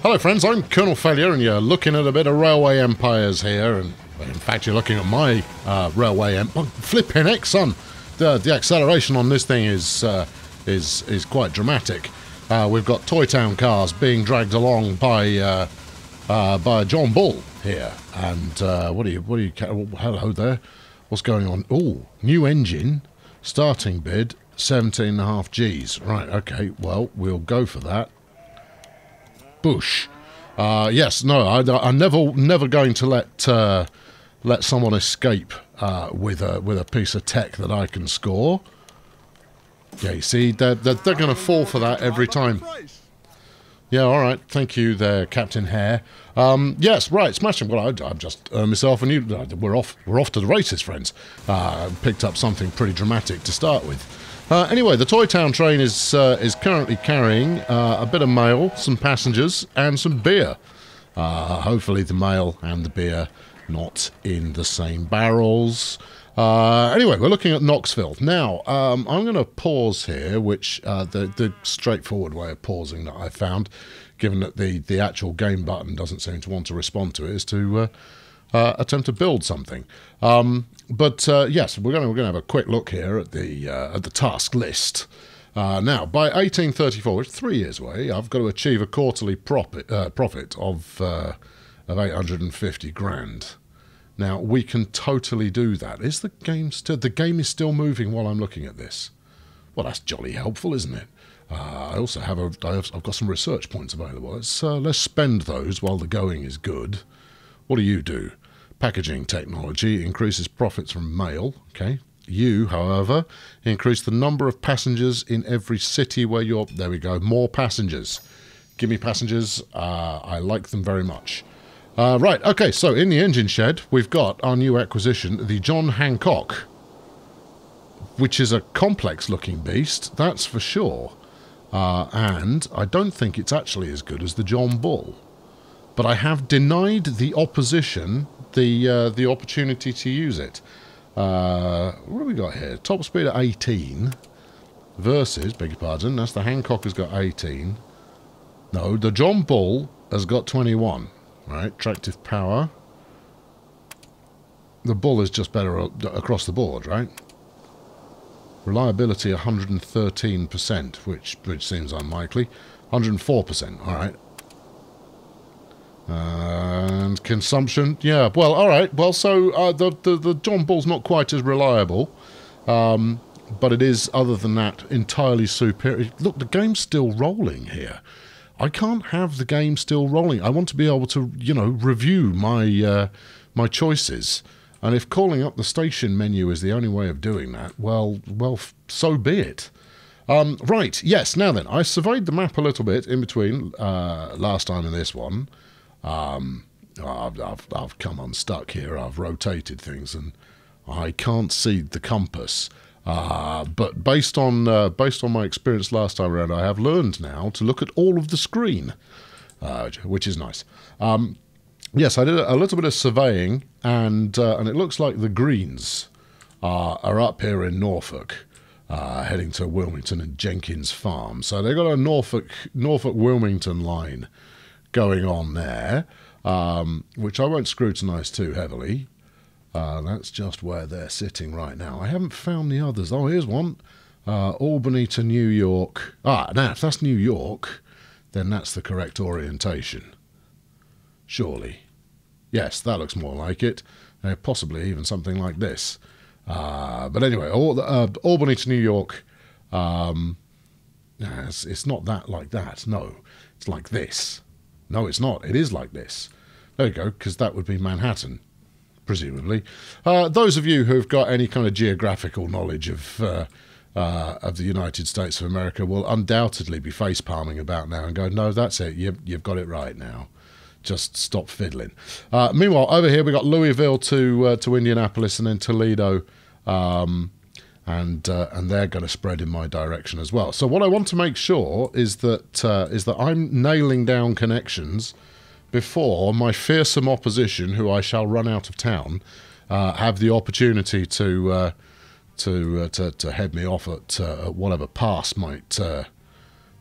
Hello friends, I'm Colonel Failure and you're looking at a bit of railway empires here, and in fact you're looking at my railway empire. Flipping heck, son! The acceleration on this thing is quite dramatic. We've got Toy Town cars being dragged along by John Bull here, and hello there, what's going on? Oh, new engine, starting bid 17.5 Gs. Right, okay, well we'll go for that. Bush. Yes, no, I'm never going to let someone escape with a piece of tech that I can score. Yeah, you see, they're going to fall for that every time. Yeah, all right, thank you there, Captain Hare. Yes, right, smashing. Well, I've just earned myself a new. We're off to the races, friends. Picked up something pretty dramatic to start with. Anyway, the Toy Town train is currently carrying a bit of mail, some passengers, and some beer. Hopefully the mail and the beer not in the same barrels. Anyway, we're looking at Knoxville. Now, I'm going to pause here, which the straightforward way of pausing that I found, given that the actual game button doesn't seem to want to respond to it, is to attempt to build something. Yes, we're going to have a quick look here at the task list. Now, by 1834, which is 3 years away, I've got to achieve a quarterly profit of 850 grand. Now, we can totally do that. Is the game still? The game is still moving while I'm looking at this. Well, that's jolly helpful, isn't it? I also have I've got some research points available. Let's spend those while the going is good. What do you do? Packaging technology increases profits from mail. Okay. You, however, increase the number of passengers in every city where you're... There we go. More passengers. Give me passengers. I like them very much. Right. Okay. So in the engine shed, we've got our new acquisition, the John Hancock, which is a complex-looking beast. That's for sure. And I don't think it's actually as good as the John Bull. But I have denied the opposition the opportunity to use it. What have we got here? Top speed at 18 versus, beg your pardon, that's the Hancock has got 18. No, the John Bull has got 21. Right, tractive power. The Bull is just better across the board, right? Reliability 113%, which seems unlikely. 104%, all right. And consumption, yeah, well, all right. Well, so the John Bull's not quite as reliable, but it is, other than that, entirely superior. Look, the game's still rolling here. I can't have the game still rolling. I want to be able to, you know, review my my choices. And if calling up the station menu is the only way of doing that, well, so be it. Right, yes. Now then, I surveyed the map a little bit in between last time and this one. I've come unstuck here. I've rotated things and I can't see the compass. But based on my experience last time around, I have learned now to look at all of the screen, which is nice. Yes, I did a little bit of surveying, and it looks like the Greens are up here in Norfolk, heading to Wilmington and Jenkins Farm. So they've got a Norfolk-Wilmington line going on there, which I won't scrutinise too heavily. That's just where they're sitting right now. I haven't found the others. Oh, here's one. Albany to New York. Now, if that's New York, then that's the correct orientation. Surely. Yes, that looks more like it. Possibly even something like this. But anyway, Albany to New York. It's not that like that. No, it's like this. No, it's not. It is like this. There you go, because that would be Manhattan. Presumably. Those of you who've got any kind of geographical knowledge of the United States of America will undoubtedly be face-palming about now and go, no, that's it, you've got it right now. Just stop fiddling. Meanwhile, over here we've got Louisville to Indianapolis and then Toledo, and they're going to spread in my direction as well. So what I want to make sure is that I'm nailing down connections before my fearsome opposition, who I shall run out of town, have the opportunity to head me off at whatever pass might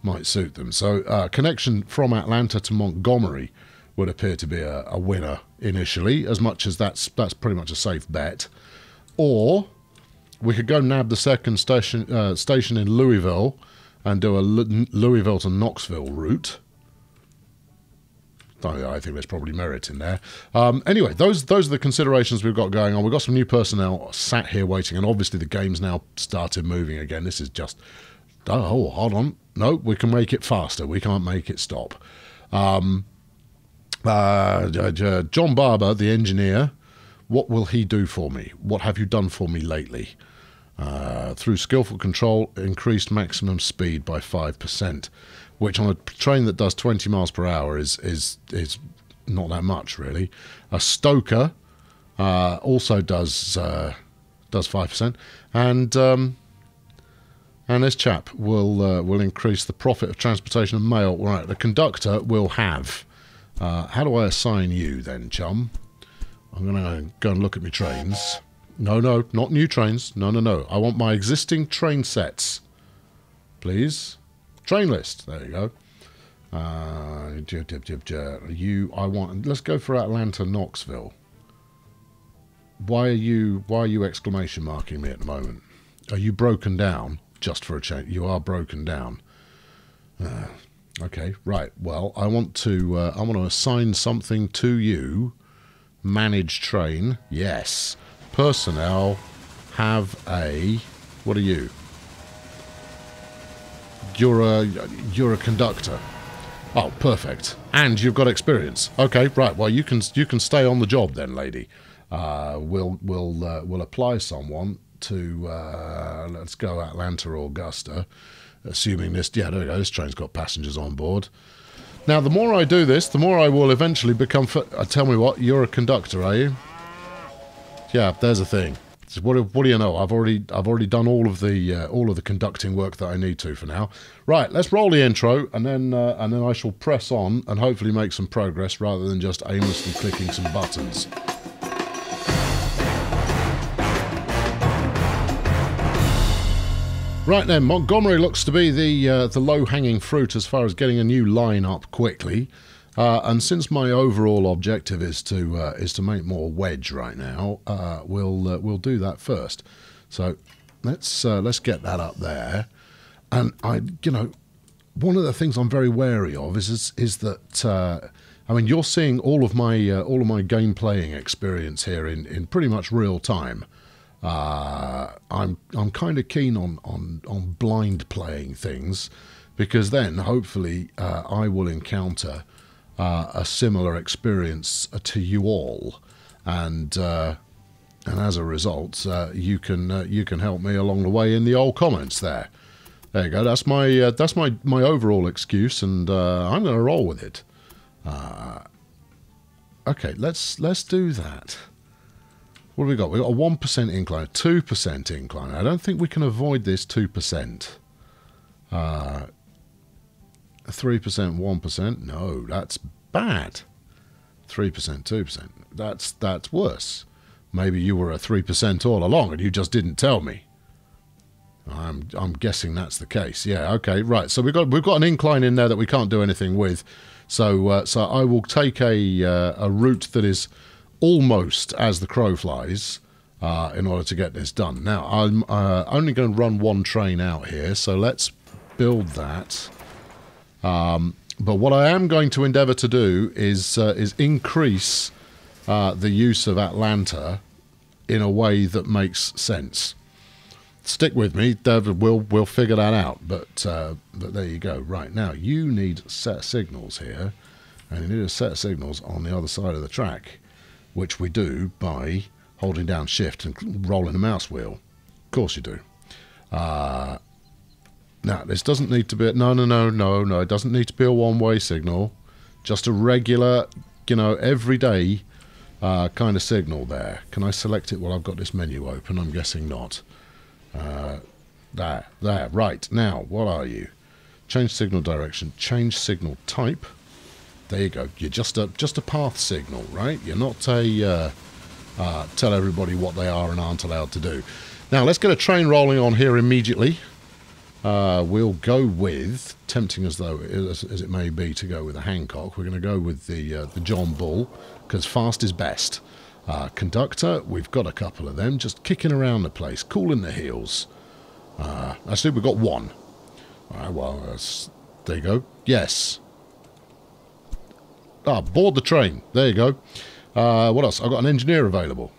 might suit them. So connection from Atlanta to Montgomery would appear to be a winner initially, as much as that's pretty much a safe bet. Or we could go nab the second station in Louisville and do a Louisville to Knoxville route. I think there's probably merit in there. Anyway, those are the considerations we've got going on. We've got some new personnel sat here waiting, and obviously the game's now started moving again. This is just... Oh, hold on. No, we can make it faster. We can't make it stop. John Barber, the engineer, what will he do for me? What have you done for me lately? Through skillful control, increased maximum speed by 5%, which on a train that does 20 miles per hour is not that much, really. A stoker also does 5%, and this chap will increase the profit of transportation of mail. Right, the conductor will have. How do I assign you then, chum? I'm going to go and look at my trains. No, not new trains. No. I want my existing train sets. Please. Train list. There you go. Let's go for Atlanta, Knoxville. Why are you exclamation marking me at the moment? Are you broken down? Just for a change. You are broken down. Okay, right. Well, I want to assign something to you. Manage train. Yes. Personnel have a... What are you? You're a conductor. Oh, perfect. And you've got experience. Okay, right. Well, you can stay on the job then, lady. We'll apply someone to let's go Atlanta or Augusta, assuming this. Yeah, there we go. This train's got passengers on board. Now, the more I do this, the more I will eventually become. Tell me what, you're a conductor, are you? Yeah, there's a thing. So what do you know? I've already done all of the conducting work that I need to for now. Right, let's roll the intro, and then I shall press on and hopefully make some progress rather than just aimlessly clicking some buttons. Right then, Montgomery looks to be the low-hanging fruit as far as getting a new line up quickly. And since my overall objective is to make more wedge right now, we'll do that first. So let's get that up there. And one of the things I'm very wary of is that I mean, you're seeing all of my game playing experience here in pretty much real time. I'm kind of keen on blind playing things, because then hopefully I will encounter a similar experience to you all, and as a result, you can help me along the way in the old comments there. There you go. That's my overall excuse, and I'm going to roll with it. Okay, let's do that. What have we got? We've got a 1% incline, a 2% incline. I don't think we can avoid this 2%. 3%, 1%. No, that's bad. 3%, 2%. That's worse. Maybe you were a 3% all along and you just didn't tell me. I'm guessing that's the case. Yeah. Okay. Right. So we've got an incline in there that we can't do anything with. So I will take a route that is almost as the crow flies in order to get this done. Now I'm only going to run one train out here, so let's build that. But what I am going to endeavour to do is increase the use of Atlanta in a way that makes sense. Stick with me, we'll figure that out. But there you go. Right, now you need a set of signals here, and you need a set of signals on the other side of the track, which we do by holding down shift and rolling the mouse wheel. Of course you do. Now, this doesn't need to be... No, it doesn't need to be a one-way signal. Just a regular, everyday kind of signal there. Can I select it while I've got this menu open? I'm guessing not. There. Right, now, what are you? Change signal direction. Change signal type. There you go. You're just a path signal, right? You're not a tell everybody what they are and aren't allowed to do. Now, let's get a train rolling on here immediately. we'll go with, tempting as though as it may be to go with a Hancock, we're going to go with the John Bull, because fast is best. Conductor, we've got a couple of them, just kicking around the place, cooling the heels. Actually, we've got one. Alright, well, there you go. Yes. Board the train. There you go. What else? I've got an engineer available.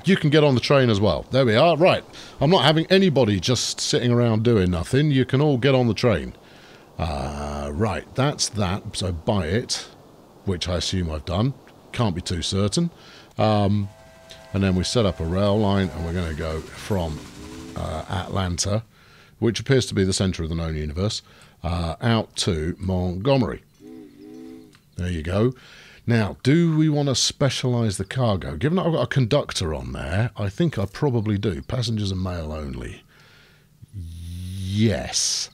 You can get on the train as well. There we are. Right. I'm not having anybody just sitting around doing nothing. You can all get on the train. Right. That's that. So buy it, which I assume I've done. Can't be too certain. And then we set up a rail line, and we're going to go from Atlanta, which appears to be the centre of the known universe, out to Montgomery. There you go. Now, do we want to specialise the cargo? Given that I've got a conductor on there, I think I probably do. Passengers and mail only. Yes.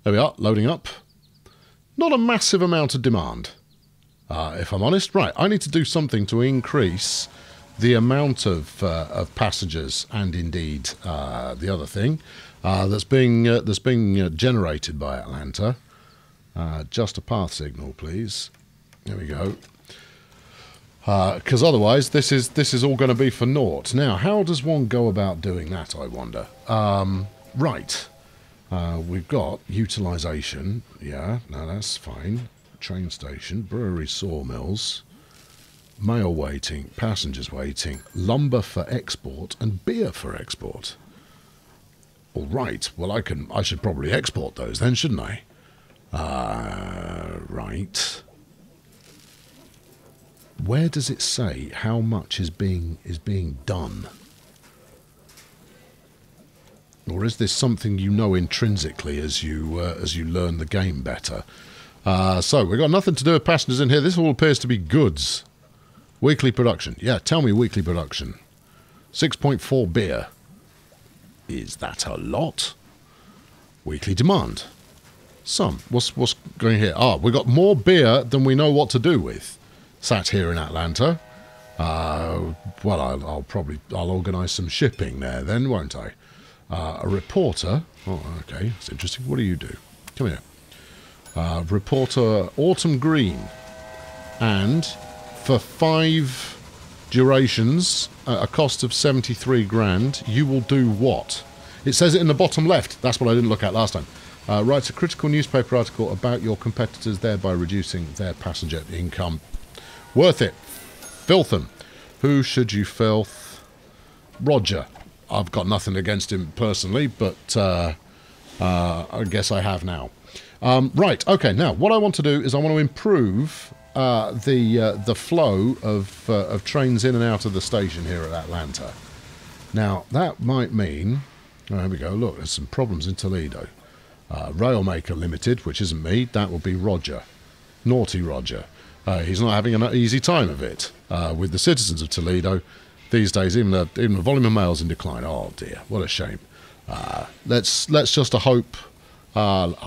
There we are, loading up. Not a massive amount of demand, if I'm honest. Right, I need to do something to increase the amount of passengers and indeed the other thing that's being generated by Atlanta. Just a path signal, please. There we go. Because otherwise, this is all going to be for naught. Now, how does one go about doing that, I wonder? Right. We've got utilisation. Yeah, no, that's fine. Train station, brewery, sawmills, mail waiting, passengers waiting, lumber for export, and beer for export. All right. Well, I should probably export those then, shouldn't I? Right. Where does it say how much is being done? Or is this something you know intrinsically as you learn the game better? So we've got nothing to do with passengers in here. This all appears to be goods. Weekly production. Yeah, tell me weekly production. 6.4 beer. Is that a lot? Weekly demand. Some. What's going here? We've got more beer than we know what to do with. Sat here in Atlanta. Well, I'll organise some shipping there then, won't I? A reporter. Oh, okay. That's interesting. What do you do? Come here. Reporter Autumn Green. And for 5 durations, a cost of 73 grand, you will do what? It says it in the bottom left. That's what I didn't look at last time. Writes a critical newspaper article about your competitors, thereby reducing their passenger income. Worth it. Filth them. Who should you filth? Roger. I've got nothing against him personally, but I guess I have now. Right, okay, now what I want to do is I want to improve the flow of trains in and out of the station here at Atlanta. Now, that might mean... Oh, there we go, look, there's some problems in Toledo. Railmaker Limited, which isn't me, that will be Roger. Naughty Roger. He's not having an easy time of it with the citizens of Toledo. These days, even the volume of mail's in decline. Oh dear, what a shame. Let's just hope. That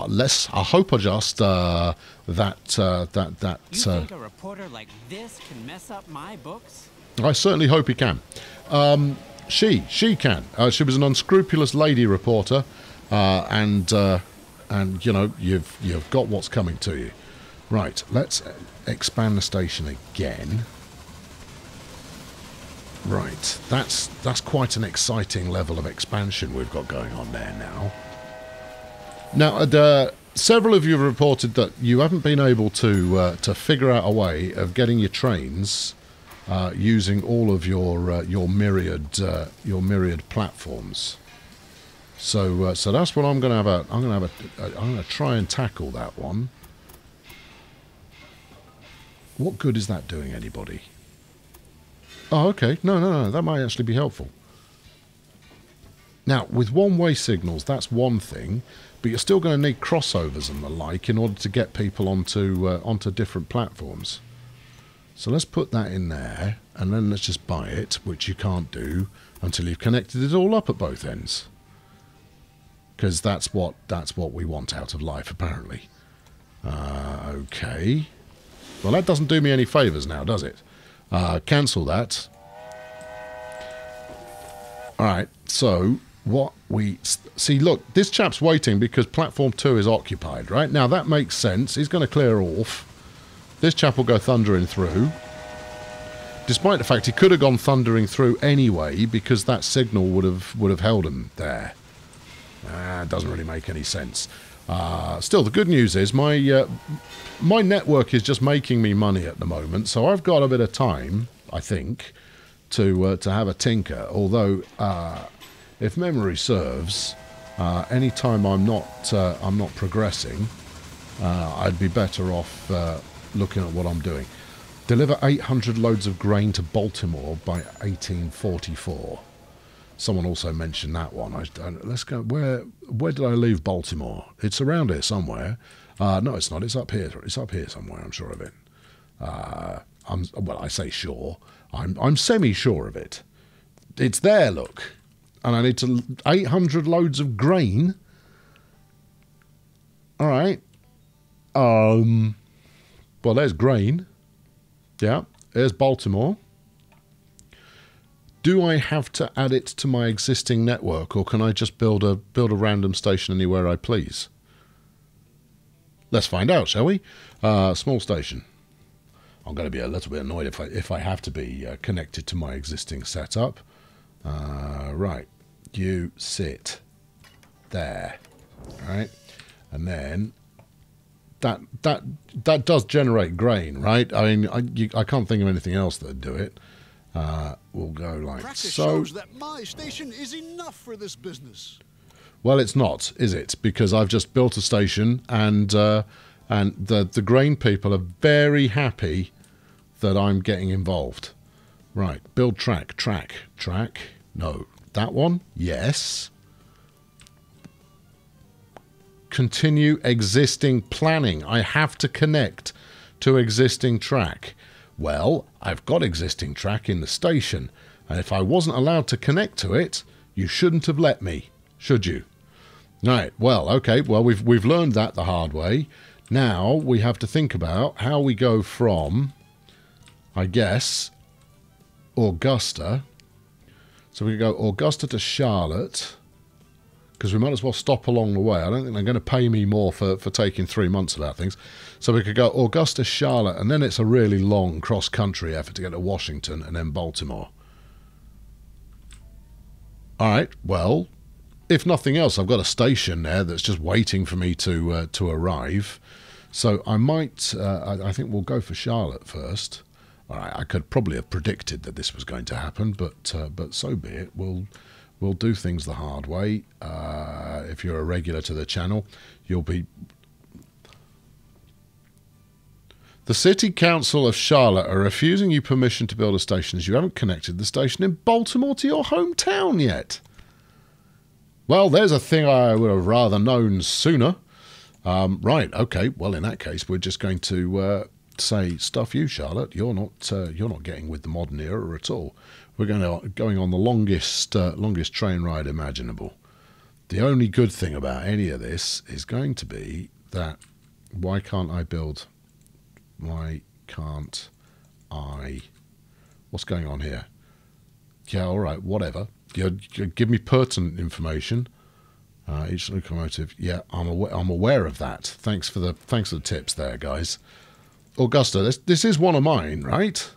You think a reporter like this can mess up my books? I certainly hope he can. She can. She was an unscrupulous lady reporter, and you know you've got what's coming to you. Right, let's expand the station again. Right, that's quite an exciting level of expansion we've got going on there now. Now, several of you have reported that you haven't been able to figure out a way of getting your trains using all of your myriad platforms. So that's what I'm going to try and tackle that one. What good is that doing anybody? Oh, okay. No. That might actually be helpful. Now, with one-way signals, that's one thing, but you're still going to need crossovers and the like in order to get people onto different platforms. So let's put that in there, and then let's just buy it, which you can't do until you've connected it all up at both ends. Because that's what we want out of life, apparently. Okay. Well, that doesn't do me any favours now, does it? Cancel that. Alright, so what we... See, look, this chap's waiting because platform 2 is occupied, right? Now, that makes sense. He's going to clear off. This chap will go thundering through. Despite the fact he could have gone thundering through anyway, because that signal would have held him there. It doesn't really make any sense. Still, the good news is my network is just making me money at the moment, so I've got a bit of time, I think, to have a tinker. Although, if memory serves, any time I'm not progressing, I'd be better off looking at what I'm doing. Deliver 800 loads of grain to Baltimore by 1844. Someone also mentioned that one. Let's go. Where did I leave Baltimore? It's around here somewhere. No, it's not. It's up here. It's up here somewhere. I'm sure of it. Well, I say sure. I'm semi-sure of it. It's there. Look, and I need 800 loads of grain. All right. Well, there's grain. Yeah, there's Baltimore. Do I have to add it to my existing network, or can I just build a random station anywhere I please? Let's find out, shall we? Small station. I'm going to be a little bit annoyed if I have to be connected to my existing setup. Right, you sit there, right, and then that does generate grain, right? I mean, I can't think of anything else that'd do it. We'll go like Practice so. shows that my station is enough for this business. Well, it's not, is it? Because I've just built a station, and the grain people are very happy that I'm getting involved. Right, build track. No, that one. Yes. Continue existing planning. I have to connect to existing track. Well, I've got existing track in the station, and if I wasn't allowed to connect to it, you shouldn't have let me, should you? Right, well, okay, well, we've learned that the hard way. Now we have to think about how we go from, I guess, Augusta. So we go Augusta to Charlotte, because we might as well stop along the way. I don't think they're going to pay me more for taking 3 months about things. So we could go Augusta, Charlotte, and then it's a really long cross-country effort to get to Washington and then Baltimore. All right, well, if nothing else, I've got a station there that's just waiting for me to arrive. So I might, I think we'll go for Charlotte first. All right, I could probably have predicted that this was going to happen, but so be it. We'll do things the hard way. If you're a regular to the channel, you'll be... The City Council of Charlotte are refusing you permission to build a station as you haven't connected the station in Baltimore to your hometown yet. Well, there's a thing I would have rather known sooner. Right, okay, well, in that case, we're just going to say, stuff you, Charlotte. You're not getting with the modern era at all. We're going on the longest train ride imaginable. The only good thing about any of this is going to be that why can't I build? Why can't I? What's going on here? Yeah, all right, whatever. You give me pertinent information. Each locomotive. Yeah, I'm aware of that. Thanks for the tips there, guys. Augusta, this is one of mine, right?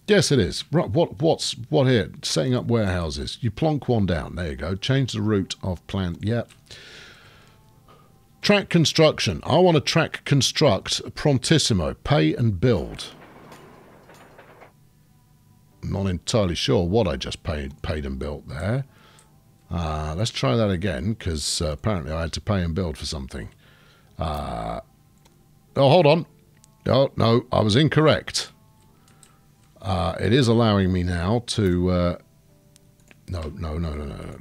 Yes, it is. Right, what here? Setting up warehouses. You plonk one down. There you go. Change the route of plan. Yep. Track construction. I want to track construct prontissimo. Pay and build. I'm not entirely sure what I just paid and built there. Let's try that again, because apparently I had to pay and build for something. Oh, hold on. Oh, no, I was incorrect. It is allowing me now to... No.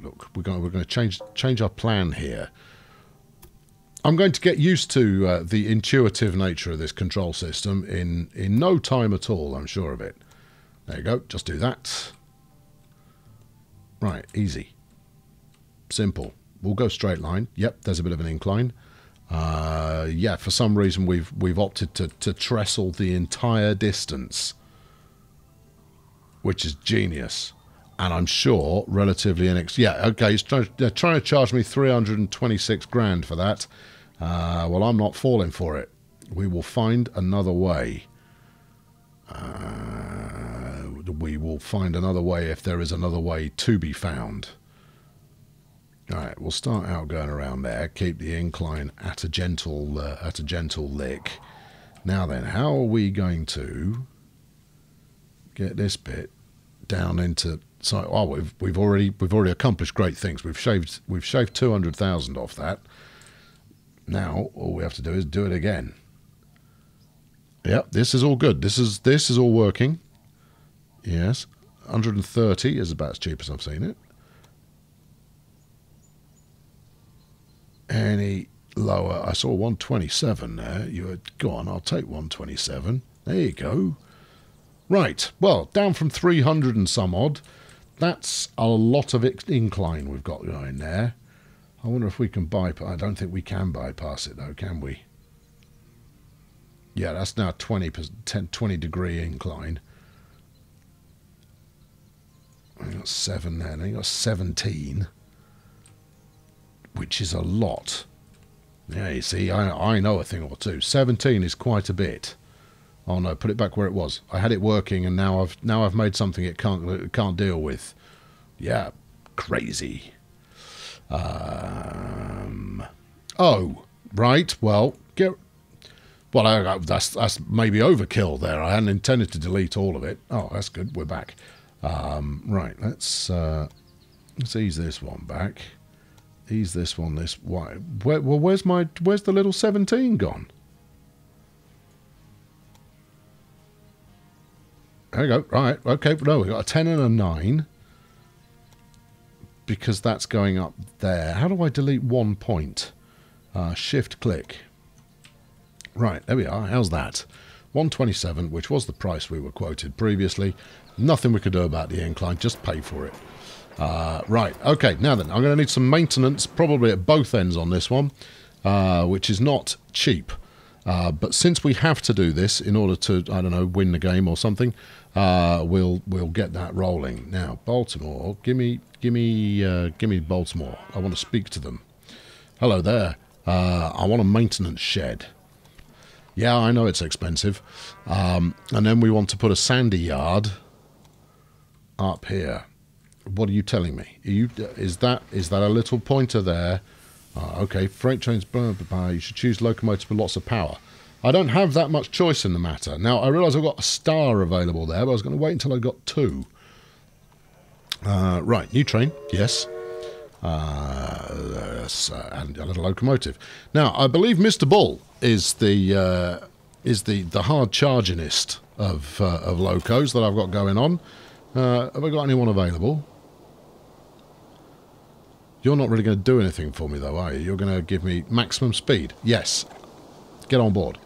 Look, we're going to change our plan here. I'm going to get used to the intuitive nature of this control system in no time at all, I'm sure of it. There you go, just do that. Right, easy. Simple. We'll go straight line. Yep, there's a bit of an incline. Yeah, for some reason we've opted to trestle the entire distance, which is genius. And I'm sure relatively yeah, okay, they're trying to charge me 326 grand for that. Well, I'm not falling for it. We will find another way. We will find another way if there is another way to be found. Alright, we'll start out going around there. Keep the incline at a gentle lick. Now then, how are we going to get this bit down into... So, oh, we've already accomplished great things. We've shaved 200,000 off that. Now all we have to do is do it again. Yep, this is all good. This is all working. Yes, 130 is about as cheap as I've seen it. Any lower? I saw 127 there. Go on, I'll take 127. There you go. Right. Well, down from 300 and some odd. That's a lot of incline we've got going there. I wonder if we can bypass... I don't think we can bypass it, though, can we? Yeah, that's now 20 degree incline. I got 7 there. Now you got 17, which is a lot. Yeah, you see, I know a thing or two. 17 is quite a bit. Oh no, put it back where it was. I had it working, and now I've made something it can't deal with. Yeah, crazy. Oh, right. Well, that's maybe overkill there. I hadn't intended to delete all of it. Oh, that's good. We're back. Right. Let's ease this one back. Ease this one this way. Where's the little 17 gone? There you go. Right. Okay. No, we've got a 10 and a 9. Because that's going up there. How do I delete 1 point? Shift click. Right. There we are. How's that? 127, which was the price we were quoted previously. Nothing we could do about the incline. Just pay for it. Right. Okay. Now then, I'm going to need some maintenance, probably at both ends on this one, which is not cheap. But since we have to do this in order to, I don't know, win the game or something, we'll get that rolling. Now, Baltimore, give me Baltimore. I want to speak to them. Hello there. I want a maintenance shed. Yeah, I know it's expensive. And then we want to put a sandy yard up here. What are you telling me? Is that a little pointer there? Okay, freight trains, blah, blah, blah. You should choose locomotives with lots of power. I don't have that much choice in the matter. Now, I realise I've got a star available there, but I was going to wait until I got 2. Right, new train, yes. And a little locomotive. Now, I believe Mr. Bull is the hard chargingist of locos that I've got going on. Have I got anyone available? You're not really going to do anything for me, though, are you? You're going to give me maximum speed. Yes. Get on board.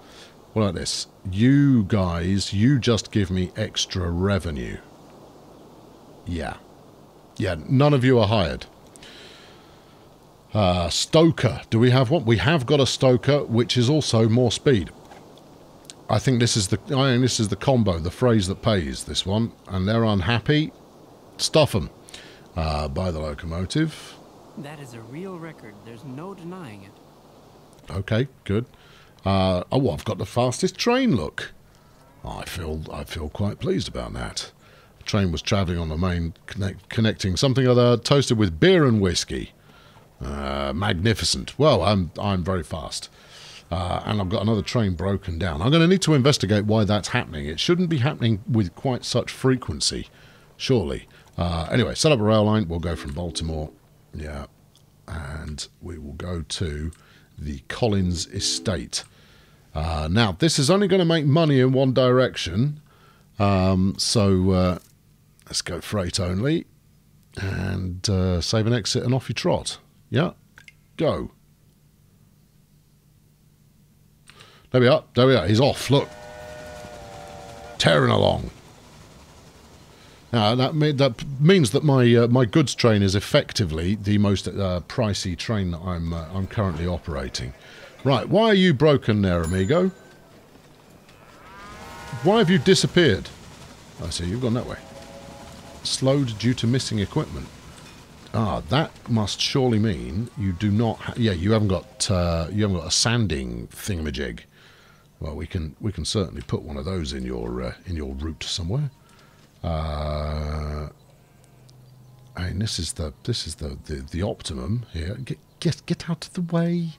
What about this? You guys, you just give me extra revenue. Yeah. Yeah, none of you are hired. Stoker. Do we have one? We have got a stoker, which is also more speed. I think this is the combo, the phrase that pays, this one. And they're unhappy. Stuff them. Buy the locomotive. That is a real record. There's no denying it. Okay, good. Oh, I've got the fastest train, look. I feel quite pleased about that. The train was travelling on the main connecting something other toasted with beer and whiskey. Magnificent. Well, I'm very fast. And I've got another train broken down. I'm going to need to investigate why that's happening. It shouldn't be happening with quite such frequency, surely. Anyway, set up a rail line. We'll go from Baltimore. Yeah. And we will go to the Collins Estate. Now, this is only going to make money in one direction. So let's go freight only. And save and exit and off you trot. Yeah. Go. There we are. There we are. He's off. Look. Tearing along. Now, that means that my goods train is effectively the most pricey train that I'm currently operating. Right, why are you broken there, amigo? Why have you disappeared? I see, you've gone that way. Slowed due to missing equipment. Ah, that must surely mean you do not. Yeah, you haven't got a sanding thingamajig. Well, we can certainly put one of those in your route somewhere. I mean, this is the optimum here. Get out of the way.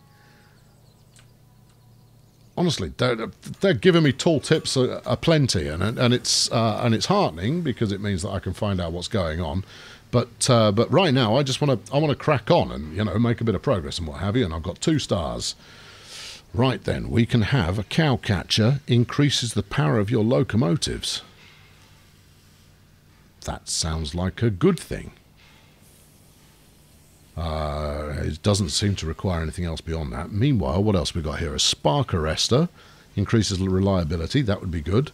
Honestly, they're giving me tool tips aplenty, and it's heartening because it means that I can find out what's going on. But right now, I want to crack on and make a bit of progress and what have you. And I've got 2 stars. Right then, we can have a cow catcher increases the power of your locomotives. That sounds like a good thing. It doesn't seem to require anything else beyond that. Meanwhile, what else we got here? A spark arrestor increases the reliability. That would be good.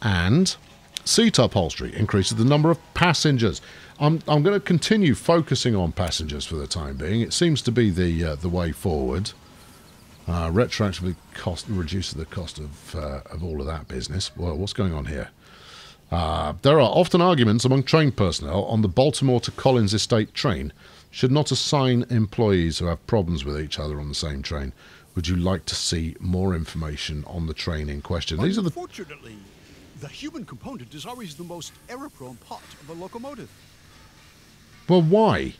And seat upholstery increases the number of passengers. I'm going to continue focusing on passengers for the time being. It seems to be the way forward. Retroactively reduces the cost of all of that business. Well, what's going on here? There are often arguments among train personnel on the Baltimore to Collins Estate train. Should not assign employees who have problems with each other on the same train. Would you like to see more information on the train in question? These are the... Unfortunately, the human component is always the most error-prone part of a locomotive. Well, why?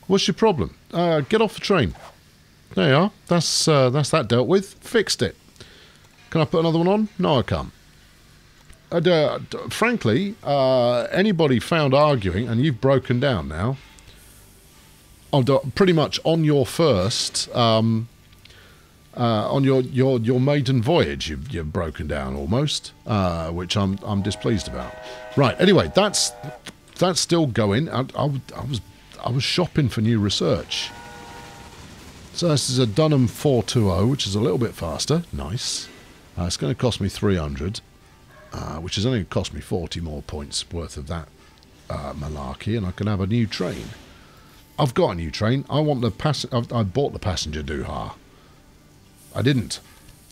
What's your problem? Get off the train. There you are. That's that dealt with. Fixed it. Can I put another one on? No, I can't. Frankly, anybody found arguing, and you've broken down now, pretty much on your first, on your maiden voyage, you've broken down almost, which I'm displeased about. Right. Anyway, that's still going. I was shopping for new research. So this is a Dunham 420, which is a little bit faster. Nice. It's going to cost me 300, which is only going to cost me 40 more points worth of that malarkey, and I can have a new train. I've got a new train. I want the I bought the passenger dooha. I didn't.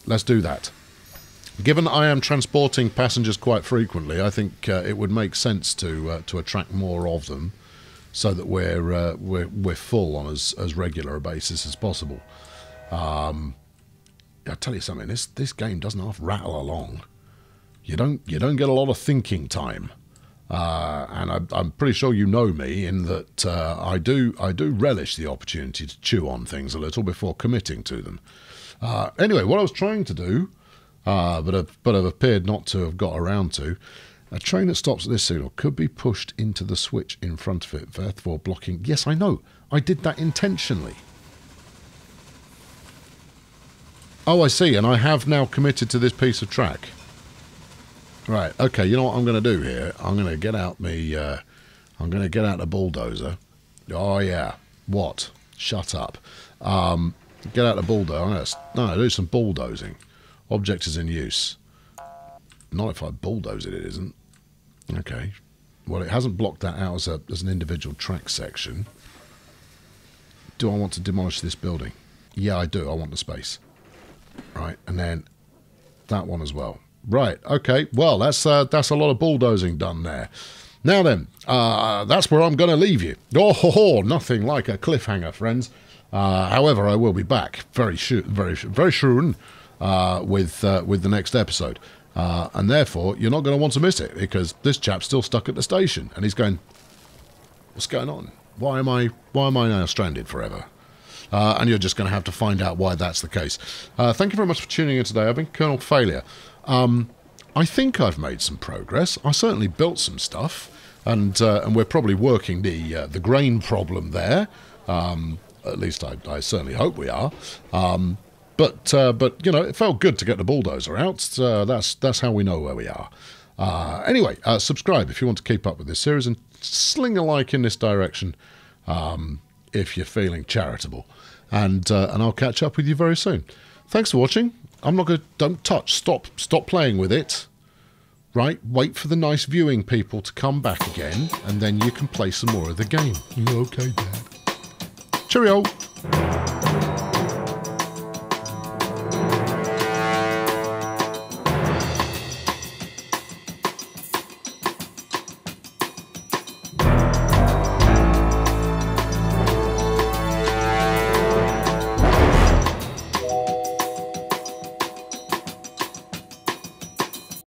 Let's do that. Given I am transporting passengers quite frequently, I think it would make sense to attract more of them, so that we're full on as regular a basis as possible. I'll tell you something. This game doesn't half rattle along. You don't get a lot of thinking time. And I'm pretty sure you know me in that I do relish the opportunity to chew on things a little before committing to them. Anyway, what I was trying to do, but I've appeared not to have got around to, a train that stops at this signal could be pushed into the switch in front of it, therefore blocking... Yes, I know. I did that intentionally. Oh, I see, and I have now committed to this piece of track. Right, okay, you know what I'm going to do here? I'm going to get out I'm going to get out the bulldozer. Oh, yeah. What? Shut up. Get out the bulldozer. No, do some bulldozing. Object is in use. Not if I bulldoze it, it isn't. Okay. Well, it hasn't blocked that out as an individual track section. Do I want to demolish this building? Yeah, I do. I want the space. Right, and then that one as well. Right, okay. Well, that's a lot of bulldozing done there. Now then, that's where I'm going to leave you. Oh, nothing like a cliffhanger, friends. However, I will be back very soon with the next episode. And therefore, you're not going to want to miss it, because this chap's still stuck at the station, and he's going, what's going on? Why am I now stranded forever? And you're just going to have to find out why that's the case. Thank you very much for tuning in today. I've been Colonel Failure. I think I've made some progress. I certainly built some stuff, and we're probably working the grain problem there. At least I certainly hope we are. But you know, it felt good to get the bulldozer out. That's how we know where we are. Anyway, subscribe if you want to keep up with this series, and sling a like in this direction if you're feeling charitable. And I'll catch up with you very soon. Thanks for watching. I'm not going to... Don't touch. Stop playing with it. Right? Wait for the nice viewing people to come back again, and then you can play some more of the game. Okay, Dad. Cheerio.